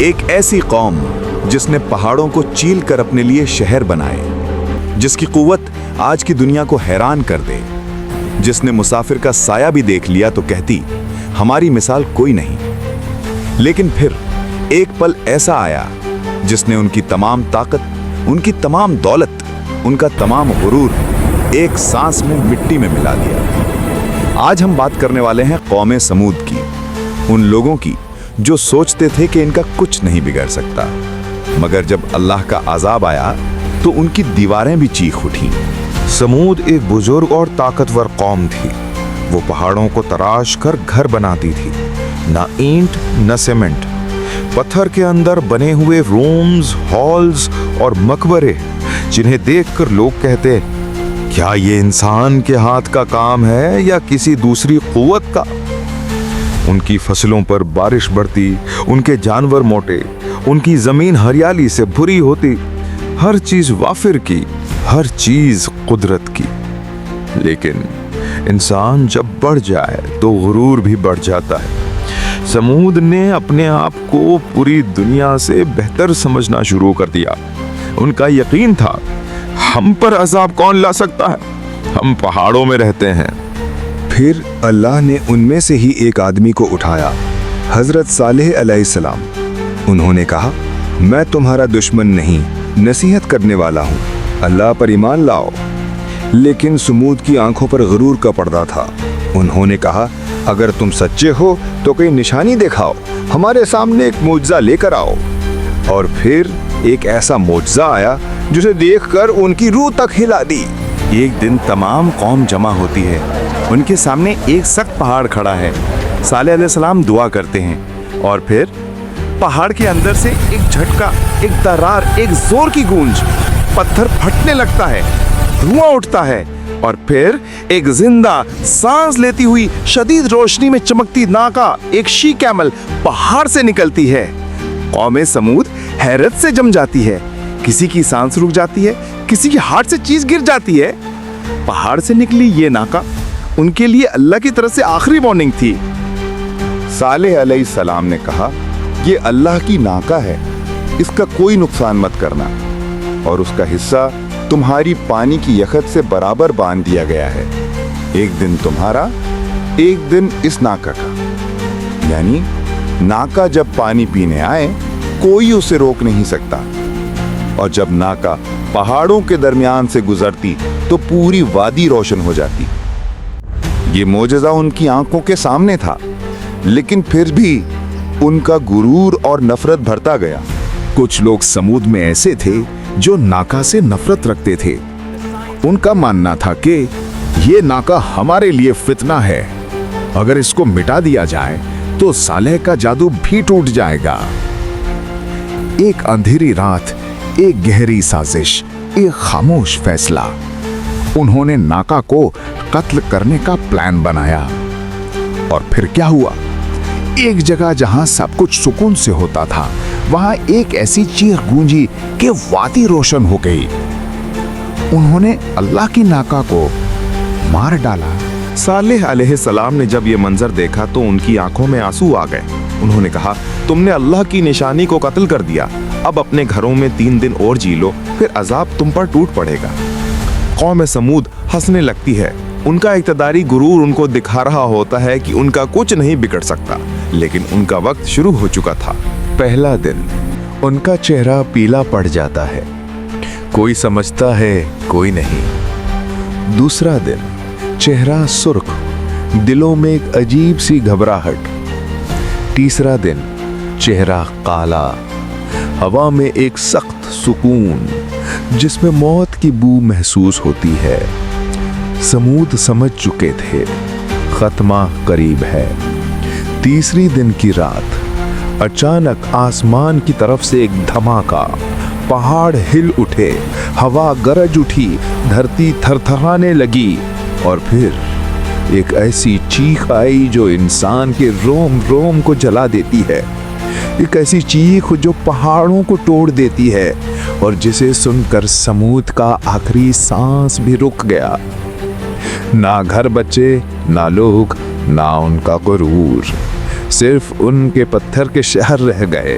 ایک ایسی قوم جس نے پہاڑوں کو چیل کر اپنے لیے شہر بنائے، جس کی قوت آج کی دنیا کو حیران کر دے، جس نے مسافر کا سایہ بھی دیکھ لیا تو کہتی ہماری مثال کوئی نہیں۔ لیکن پھر ایک پل ایسا آیا جس نے ان کی تمام طاقت، ان کی تمام دولت، ان کا تمام غرور ایک سانس میں مٹی میں ملا دیا۔ آج ہم بات کرنے والے ہیں قوم سمود کی، ان لوگوں کی جو سوچتے تھے کہ ان کا کچھ نہیں بگڑ سکتا، مگر جب اللہ کا عذاب آیا تو ان کی دیواریں بھی چیخ اٹھیں۔ سمود ایک بزرگ اور طاقتور قوم تھی۔ وہ پہاڑوں کو تراش کر گھر بناتی تھی، نہ اینٹ نہ سیمنٹ، پتھر کے اندر بنے ہوئے رومز، ہالز اور مقبرے جنہیں دیکھ کر لوگ کہتے کیا یہ انسان کے ہاتھ کا کام ہے یا کسی دوسری قوت کا؟ ان کی فصلوں پر بارش بڑھتی، ان کے جانور موٹے، ان کی زمین ہریالی سے بھری ہوتی، ہر چیز وافر کی، ہر چیز قدرت کی۔ لیکن انسان جب بڑھ جائے تو غرور بھی بڑھ جاتا ہے۔ سمود نے اپنے آپ کو پوری دنیا سے بہتر سمجھنا شروع کر دیا۔ ان کا یقین تھا ہم پر عذاب کون لا سکتا ہے، ہم پہاڑوں میں رہتے ہیں۔ پھر اللہ نے ان میں سے ہی ایک آدمی کو اٹھایا، حضرت صالح علیہ السلام۔ انہوں نے کہا میں تمہارا دشمن نہیں، نصیحت کرنے والا ہوں، اللہ پر ایمان لاؤ۔ لیکن سمود کی آنکھوں پر غرور کا پردہ تھا۔ انہوں نے کہا اگر تم سچے ہو تو کوئی نشانی دکھاؤ، ہمارے سامنے ایک معجزہ لے کر آؤ۔ اور پھر ایک ایسا معجزہ آیا جسے دیکھ کر ان کی روح تک ہلا دی۔ ایک دن تمام قوم جمع ہوتی ہے، ان کے سامنے ایک سخت پہاڑ کھڑا ہے۔ صالح علیہ السلام دعا کرتے ہیں اور پھر پہاڑ کے اندر سے ایک جھٹکا، ایک درار، ایک زور کی گونج، پتھر پھٹنے لگتا ہے، دھواں اٹھتا ہے، اور پھر ایک زندہ سانس لیتی ہوئی شدید روشنی میں چمکتی ناکا، ایک شی کیمل پہاڑ سے نکلتی ہے۔ قوم سمود حیرت سے جم جاتی ہے، کسی کی سانس رک جاتی ہے، کسی کی ہاتھ سے چیز گر جاتی ہے۔ پہاڑ سے نکلی یہ ناکا ان کے لیے اللہ کی طرف سے آخری وارننگ تھی۔ صالح علیہ السلام نے کہا یہ اللہ کی ناکا ہے، اس کا کوئی نقصان مت کرنا، اور اس کا حصہ تمہاری پانی کی یخت سے برابر باندھ دیا گیا ہے۔ ایک دن تمہارا، ایک دن اس ناکا کا، یعنی ناکا جب پانی پینے آئے کوئی اسے روک نہیں سکتا، اور جب ناکا پہاڑوں کے درمیان سے گزرتی تو پوری وادی روشن ہو جاتی۔ یہ معجزہ ان کی آنکھوں کے سامنے تھا، لیکن پھر بھی ان کا غرور اور نفرت بڑھتا گیا۔ کچھ لوگ سمود میں ایسے تھے جو ناکا سے نفرت رکھتے تھے۔ ان کا ماننا تھا کہ یہ ناکا ہمارے لیے فتنہ ہے، اگر اس کو مٹا دیا جائے تو صالح کا جادو بھی ٹوٹ جائے گا۔ ایک اندھیری رات، ایک گہری سازش، ایک خاموش فیصلہ۔ انہوں نے ناکا کو قتل کرنے کا پلان بنایا۔ اور پھر کیا ہوا؟ ایک جگہ جہاں سب کچھ سکون سے ہوتا تھا، وہاں ایک ایسی چیخ گونجی کہ وادی روشن ہو گئی۔ انہوں نے اللہ کی ناکا کو مار ڈالا۔ صالح علیہ السلام نے جب یہ منظر دیکھا تو ان کی آنکھوں میں آنسو آ گئے۔ انہوں نے کہا تم نے اللہ کی نشانی کو قتل کر دیا، اب اپنے گھروں میں 3 دن اور جی لو، پھر عذاب تم پر ٹوٹ پڑے گا۔ قوم سمود ہنسنے لگتی ہے۔ ان کا اقتداری غرور ان کو دکھا رہا ہوتا ہے کہ ان کا کچھ نہیں بگڑ سکتا، لیکن ان کا وقت شروع ہو چکا تھا۔ پہلا دن ان کا چہرہ پیلا پڑ جاتا ہے، کوئی سمجھتا ہے کوئی نہیں۔ دوسرا دن چہرہ سرخ، دلوں میں ایک عجیب سی گھبراہٹ۔ تیسرا دن چہرہ کالا، ہوا میں ایک سخت سکون جس میں موت کی بو محسوس ہوتی ہے۔ سمود سمجھ چکے تھے خاتمہ قریب ہے۔ تیسری دن کی رات اچانک آسمان کی طرف سے ایک دھماکہ، پہاڑ ہل اٹھے، ہوا گرج اٹھی، دھرتی تھر تھرانے لگی، اور پھر ایک ایسی چیخ آئی جو انسان کے روم روم کو جلا دیتی ہے، ایک ایسی چیخ جو پہاڑوں کو توڑ دیتی ہے، اور جسے سن کر سمود کا آخری سانس بھی رک گیا۔ نہ گھر بچے، نہ لوگ، نہ ان کا غرور، صرف ان کے پتھر کے شہر رہ گئے